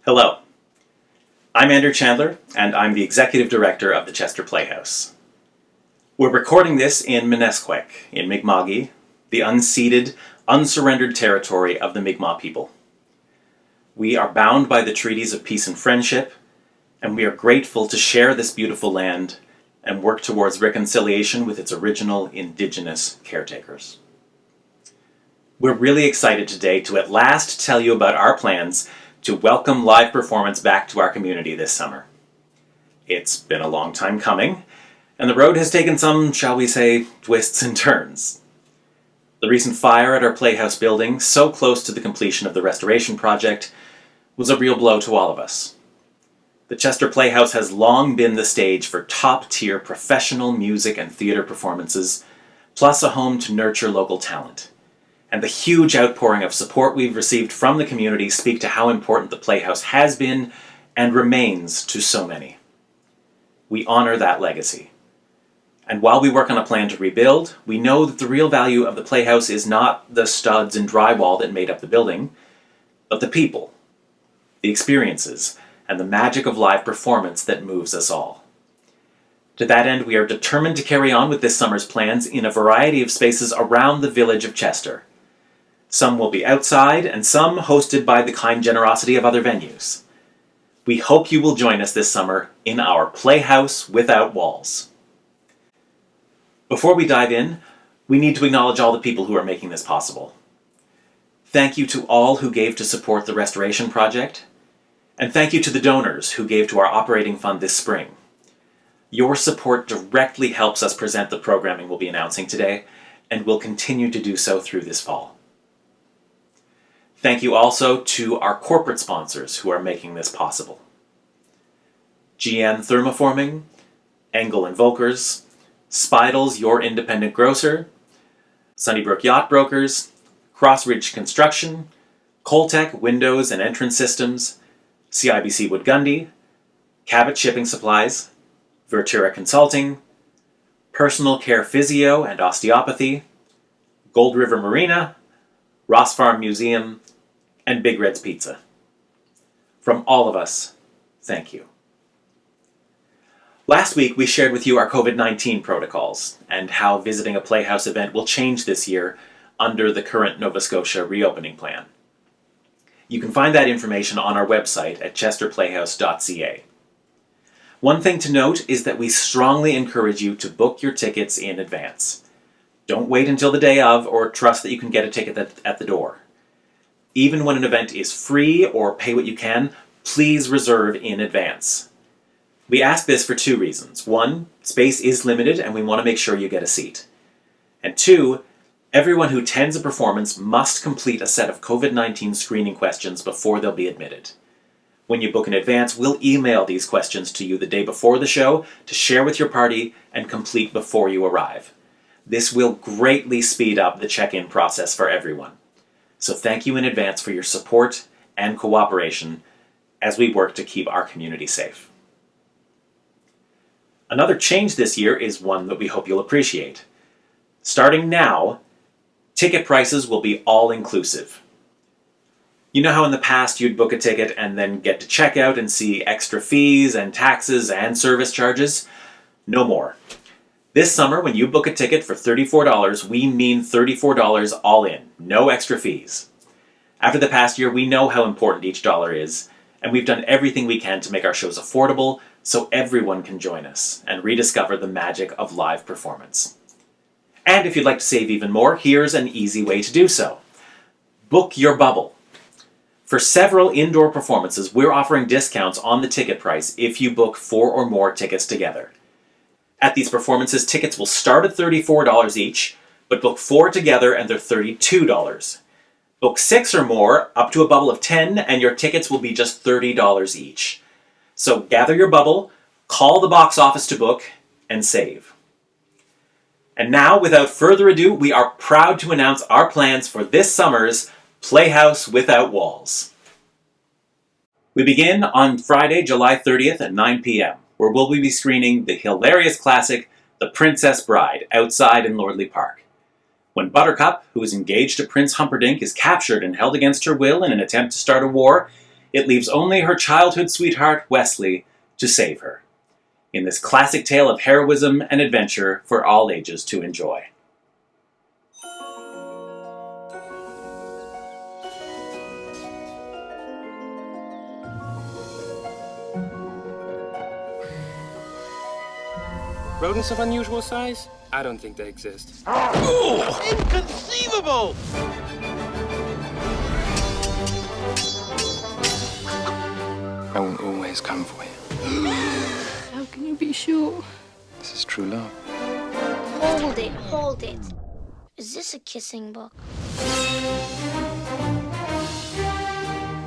Hello, I'm Andrew Chandler, and I'm the Executive Director of the Chester Playhouse. We're recording this in Mneskwek, in Mi'kma'ki, the unceded, unsurrendered territory of the Mi'kmaq people. We are bound by the treaties of peace and friendship, and we are grateful to share this beautiful land and work towards reconciliation with its original Indigenous caretakers. We're really excited today to at last tell you about our plans to welcome live performance back to our community this summer. It's been a long time coming, and the road has taken some, shall we say, twists and turns. The recent fire at our Playhouse building, so close to the completion of the restoration project, was a real blow to all of us. The Chester Playhouse has long been the stage for top-tier professional music and theater performances, plus a home to nurture local talent. And the huge outpouring of support we've received from the community speak to how important the Playhouse has been and remains to so many. We honor that legacy. And while we work on a plan to rebuild, we know that the real value of the Playhouse is not the studs and drywall that made up the building, but the people, the experiences, and the magic of live performance that moves us all. To that end, we are determined to carry on with this summer's plans in a variety of spaces around the village of Chester. Some will be outside, and some hosted by the kind generosity of other venues. We hope you will join us this summer in our Playhouse Without Walls. Before we dive in, we need to acknowledge all the people who are making this possible. Thank you to all who gave to support the restoration project, and thank you to the donors who gave to our operating fund this spring. Your support directly helps us present the programming we'll be announcing today, and will continue to do so through this fall. Thank you also to our corporate sponsors who are making this possible. GN Thermoforming, Engel and Volkers, Spidles, your independent grocer, Sunnybrook Yacht Brokers, Crossridge Construction, Coltec Windows and Entrance Systems, CIBC Wood Gundy, Cabot Shipping Supplies, Vertura Consulting, Personal Care Physio and Osteopathy, Gold River Marina, Ross Farm Museum, and Big Red's Pizza. From all of us, thank you. Last week, we shared with you our COVID-19 protocols and how visiting a Playhouse event will change this year under the current Nova Scotia reopening plan. You can find that information on our website at chesterplayhouse.ca. One thing to note is that we strongly encourage you to book your tickets in advance. Don't wait until the day of or trust that you can get a ticket at the door. Even when an event is free or pay what you can, please reserve in advance. We ask this for two reasons. One, space is limited and we want to make sure you get a seat. And two, everyone who attends a performance must complete a set of COVID-19 screening questions before they'll be admitted. When you book in advance, we'll email these questions to you the day before the show to share with your party and complete before you arrive. This will greatly speed up the check-in process for everyone. So thank you in advance for your support and cooperation as we work to keep our community safe. Another change this year is one that we hope you'll appreciate. Starting now, ticket prices will be all-inclusive. You know how in the past you'd book a ticket and then get to checkout and see extra fees and taxes and service charges? No more. This summer, when you book a ticket for $34, we mean $34 all in, no extra fees. After the past year, we know how important each dollar is, and we've done everything we can to make our shows affordable so everyone can join us and rediscover the magic of live performance. And if you'd like to save even more, here's an easy way to do so. Book your bubble. For several indoor performances, we're offering discounts on the ticket price if you book 4 or more tickets together. At these performances, tickets will start at $34 each, but book 4 together and they're $32. Book 6 or more, up to a bubble of 10, and your tickets will be just $30 each. So gather your bubble, call the box office to book, and save. And now, without further ado, we are proud to announce our plans for this summer's Playhouse Without Walls. We begin on Friday, July 30th at 9 p.m., where we'll be screening the hilarious classic, The Princess Bride, outside in Lordley Park. When Buttercup, who is engaged to Prince Humperdinck, is captured and held against her will in an attempt to start a war, it leaves only her childhood sweetheart, Wesley, to save her, in this classic tale of heroism and adventure for all ages to enjoy. Rodents of unusual size? I don't think they exist. Inconceivable! I will always come for you. How can you be sure? This is true love. Hold it. Is this a kissing book?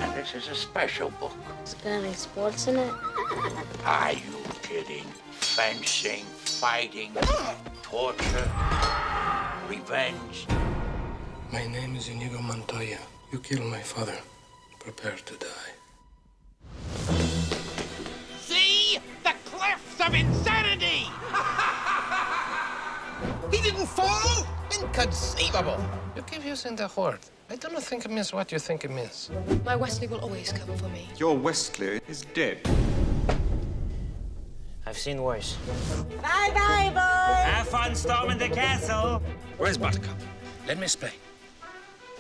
And this is a special book. Is it got any sports in it? Are you kidding? Fencing, fighting, torture, revenge. My name is Inigo Montoya. You killed my father. Prepare to die. See? The cliffs of insanity! He didn't fall? Inconceivable! You keep using the word. I don't think it means what you think it means. My Wesley will always come for me. Your Wesley is dead. I've seen worse. Bye-bye, boys! Have fun storming the castle. Where's Buttercup? Let me explain.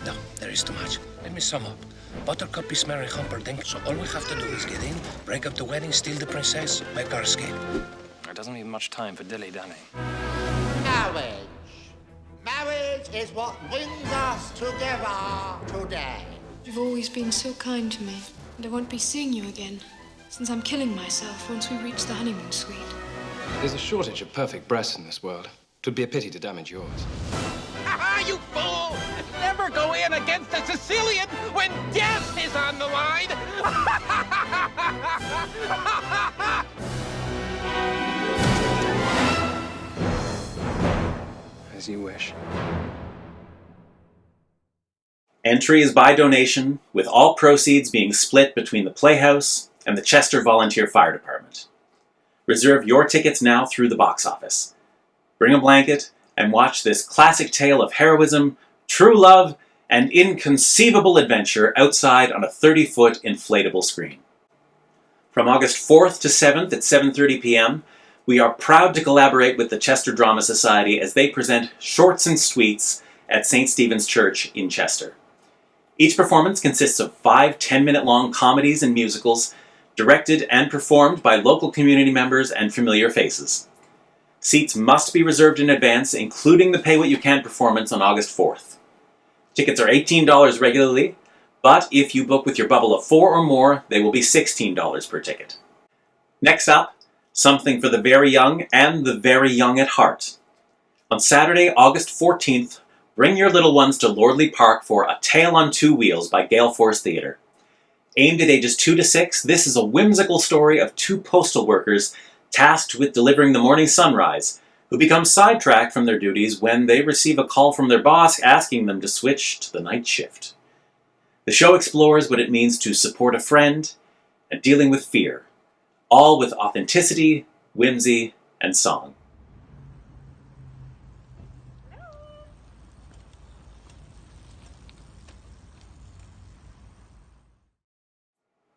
No, there is too much. Let me sum up. Buttercup is marrying Humperdinck, so all we have to do is get in, break up the wedding, steal the princess, make our escape. There doesn't leave much time for dilly-dallying. Marriage. Marriage is what brings us together today. You've always been so kind to me, and I won't be seeing you again, since I'm killing myself once we reach the honeymoon suite. There's a shortage of perfect breasts in this world. It would be a pity to damage yours. You fool! Never go in against a Sicilian when death is on the line! As you wish. Entry is by donation, with all proceeds being split between the Playhouse and the Chester Volunteer Fire Department. Reserve your tickets now through the box office. Bring a blanket and watch this classic tale of heroism, true love, and inconceivable adventure outside on a 30-foot inflatable screen. From August 4th to 7th at 7:30 p.m., we are proud to collaborate with the Chester Drama Society as they present Shorts and Sweets at St. Stephen's Church in Chester. Each performance consists of 5 10-minute-long comedies and musicals, directed and performed by local community members and familiar faces. Seats must be reserved in advance, including the Pay What You Can performance on August 4th. Tickets are $18 regularly, but if you book with your bubble of 4 or more, they will be $16 per ticket. Next up, something for the very young and the very young at heart. On Saturday, August 14th, bring your little ones to Lordley Park for A Tale on Two Wheels by Gale Force Theatre. Aimed at ages 2 to 6, this is a whimsical story of 2 postal workers tasked with delivering the morning sunrise, who become sidetracked from their duties when they receive a call from their boss asking them to switch to the night shift. The show explores what it means to support a friend and dealing with fear, all with authenticity, whimsy, and song.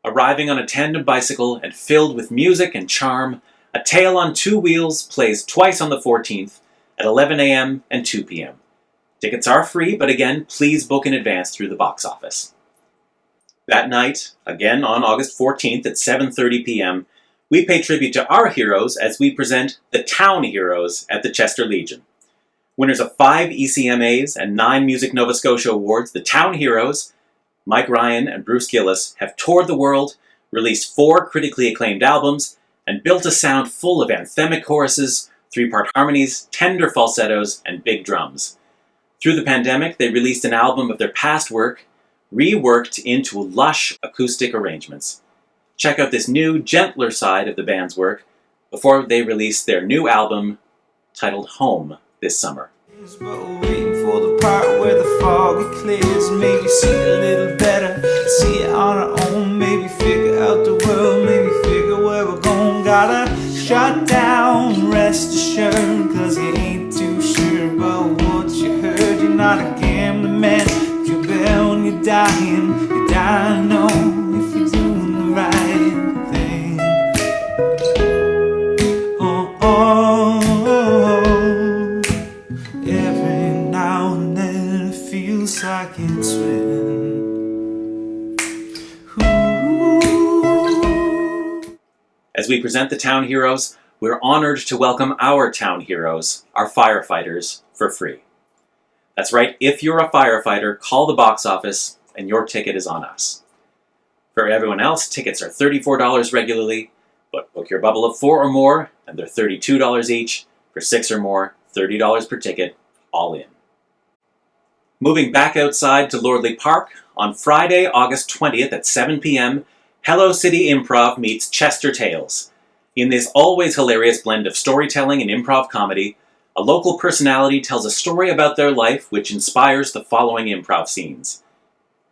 Arriving on a tandem bicycle and filled with music and charm, A Tale on Two Wheels plays twice on the 14th at 11 a.m. and 2 p.m. Tickets are free, but again, please book in advance through the box office. That night, again on August 14th at 7:30 p.m., we pay tribute to our heroes as we present The Town Heroes at the Chester Legion. Winners of 5 ECMAs and 9 Music Nova Scotia Awards, The Town Heroes, Mike Ryan and Bruce Gillis, have toured the world, released 4 critically acclaimed albums, and built a sound full of anthemic choruses, 3-part harmonies, tender falsettos, and big drums. Through the pandemic, they released an album of their past work, reworked into lush acoustic arrangements. Check out this new, gentler side of the band's work before they release their new album, titled Home, this summer. But we're waiting for the part where the fog it clears, maybe see a little better, see it on our own, maybe figure out the world, maybe figure where we're going. Gotta shut down, rest assured, cause you ain't too sure about what you heard. You're not a gambling man, you bet when you're dying, no. If you do As we present the town heroes, we're honored to welcome our town heroes, our firefighters, for free. That's right, if you're a firefighter, call the box office and your ticket is on us. For everyone else, tickets are $34 regularly, but book your bubble of 4 or more, and they're $32 each. For 6 or more, $30 per ticket, all in. Moving back outside to Lordley Park, on Friday, August 20th at 7 p.m., Hello City Improv meets Chester Tales. In this always hilarious blend of storytelling and improv comedy, a local personality tells a story about their life which inspires the following improv scenes.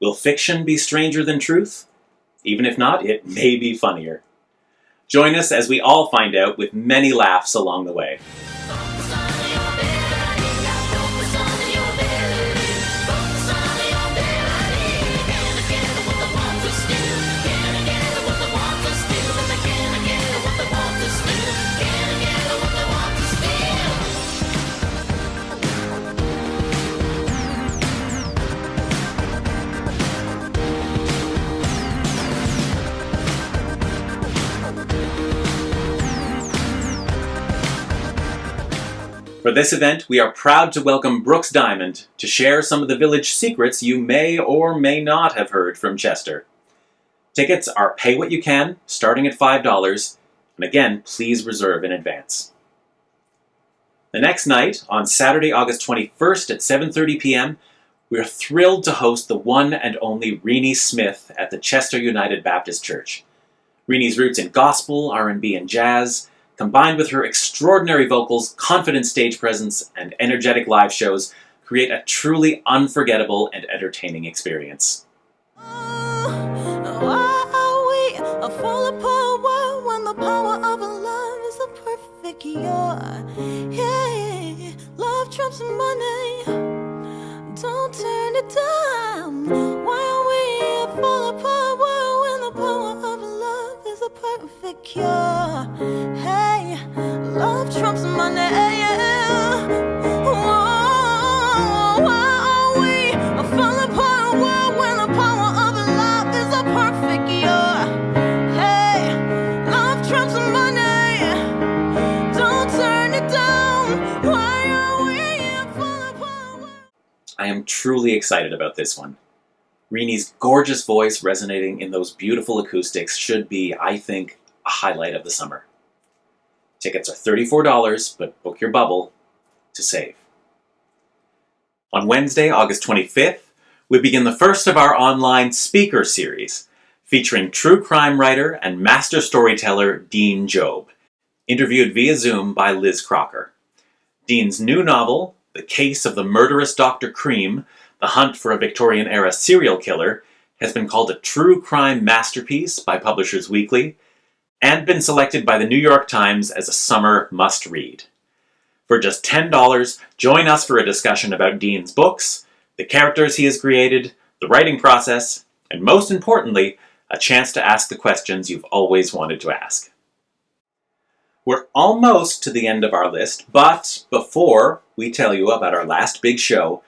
Will fiction be stranger than truth? Even if not, it may be funnier. Join us as we all find out with many laughs along the way. For this event, we are proud to welcome Brooks Diamond to share some of the village secrets you may or may not have heard from Chester. Tickets are pay what you can, starting at $5, and again, please reserve in advance. The next night, on Saturday, August 21st at 7:30 p.m., we are thrilled to host the one and only Renee Smith at the Chester United Baptist Church. Renee's roots in gospel, R&B, and jazz, combined with her extraordinary vocals, confident stage presence, and energetic live shows, create a truly unforgettable and entertaining experience. Fall apart when the power of love is a perfect cure. Yeah, love trumps money. Don't turn it down. Why are we fall apart when the power of love is a perfect cure? Hey, love trumps money. Whoa, why are we fall apart when the power of love is a perfect cure? I am truly excited about this one. Renee's gorgeous voice resonating in those beautiful acoustics should be, I think, a highlight of the summer. Tickets are $34, but book your bubble to save. On Wednesday, August 25th, we begin the first of our online speaker series, featuring true crime writer and master storyteller Dean Job, interviewed via Zoom by Liz Crocker. Dean's new novel, The Case of the Murderous Dr. Cream, The Hunt for a Victorian-era Serial Killer, has been called a true crime masterpiece by Publishers Weekly and been selected by the New York Times as a summer must-read. For just $10, join us for a discussion about Dean's books, the characters he has created, the writing process, and most importantly, a chance to ask the questions you've always wanted to ask. We're almost to the end of our list, but before we tell you about our last big show,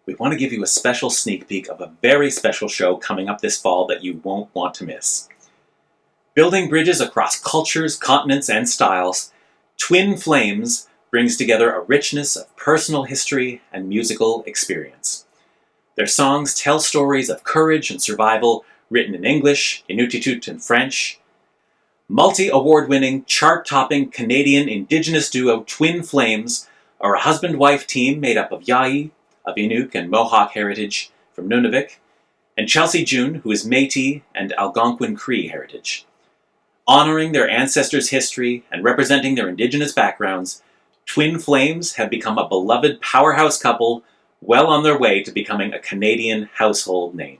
we want to give you a special sneak peek of a very special show coming up this fall that you won't want to miss. Building bridges across cultures, continents, and styles, Twin Flames brings together a richness of personal history and musical experience. Their songs tell stories of courage and survival written in English, Inuktitut, and French. Multi-award-winning, chart-topping Canadian Indigenous duo Twin Flames are a husband-wife team made up of Yayi, of Inuk and Mohawk heritage from Nunavik, and Chelsea June, who is Métis and Algonquin Cree heritage. Honoring their ancestors' history and representing their Indigenous backgrounds, Twin Flames have become a beloved powerhouse couple well on their way to becoming a Canadian household name.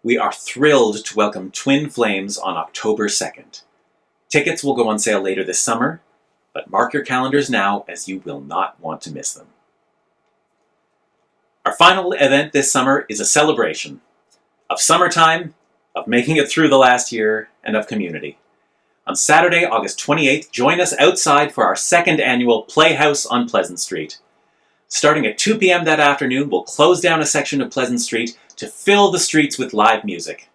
We are thrilled to welcome Twin Flames on October 2nd. Tickets will go on sale later this summer, but mark your calendars now as you will not want to miss them. Our final event this summer is a celebration of summertime, of making it through the last year, and of community. On Saturday, August 28th, join us outside for our second annual Playhouse on Pleasant Street. Starting at 2 p.m. that afternoon, we'll close down a section of Pleasant Street to fill the streets with live music.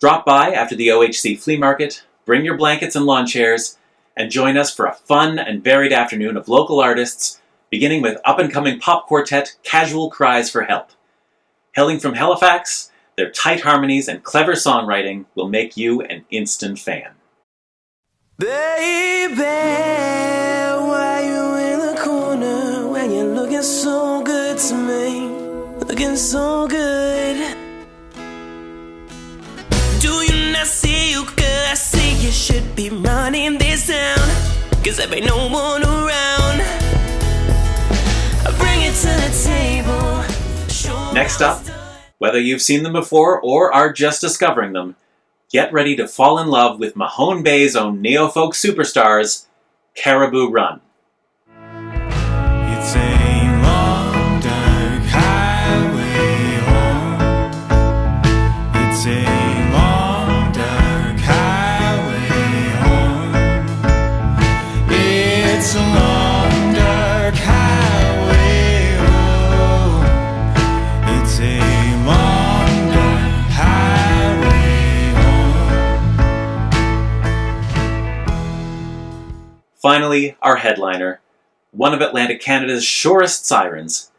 Drop by after the OHC flea market, bring your blankets and lawn chairs, and join us for a fun and varied afternoon of local artists, beginning with up-and-coming pop quartet Casual Cries for Help. Hailing from Halifax, their tight harmonies and clever songwriting will make you an instant fan. Baby, why you in the corner when you're looking so good to me? Looking so good. Do you not see you, girl? I see you should be running this town, 'cause there ain't no one around. I bring it to the table. Next up, whether you've seen them before or are just discovering them, get ready to fall in love with Mahone Bay's own neo-folk superstars, Caribou Run. It's a long, dark highway home. It's a long, dark highway home. It's a long, dark highway home. It's a long, dark highway home. Finally, our headliner, one of Atlantic Canada's surest sirens.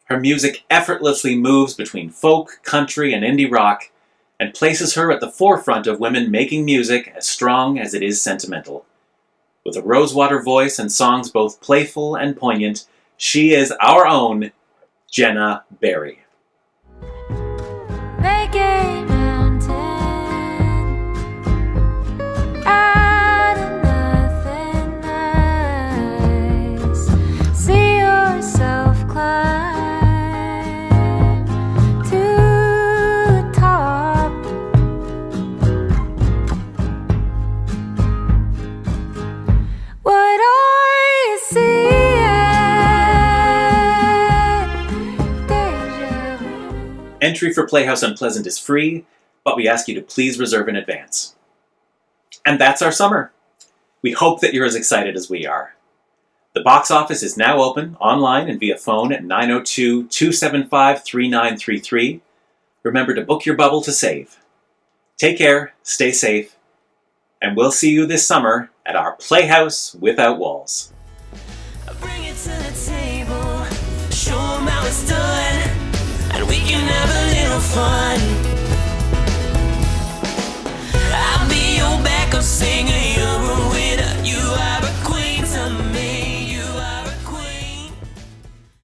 Her music effortlessly moves between folk, country, and indie rock, and places her at the forefront of women making music as strong as it is sentimental. With a rosewater voice and songs both playful and poignant, she is our own Jenna Barry. Make a mountain out of nothing nice. See yourself climb to the top. What are you seeing? Deja vu. Entry for Playhouse Unpleasant is free, but we ask you to please reserve in advance. And that's our summer. We hope that you're as excited as we are. The box office is now open online and via phone at 902-275-3933. Remember to book your bubble to save. Take care, stay safe, and we'll see you this summer at our Playhouse Without Walls. I bring it to the table, show 'em how it's done, and we can have a little fun. I'll be your backup singer.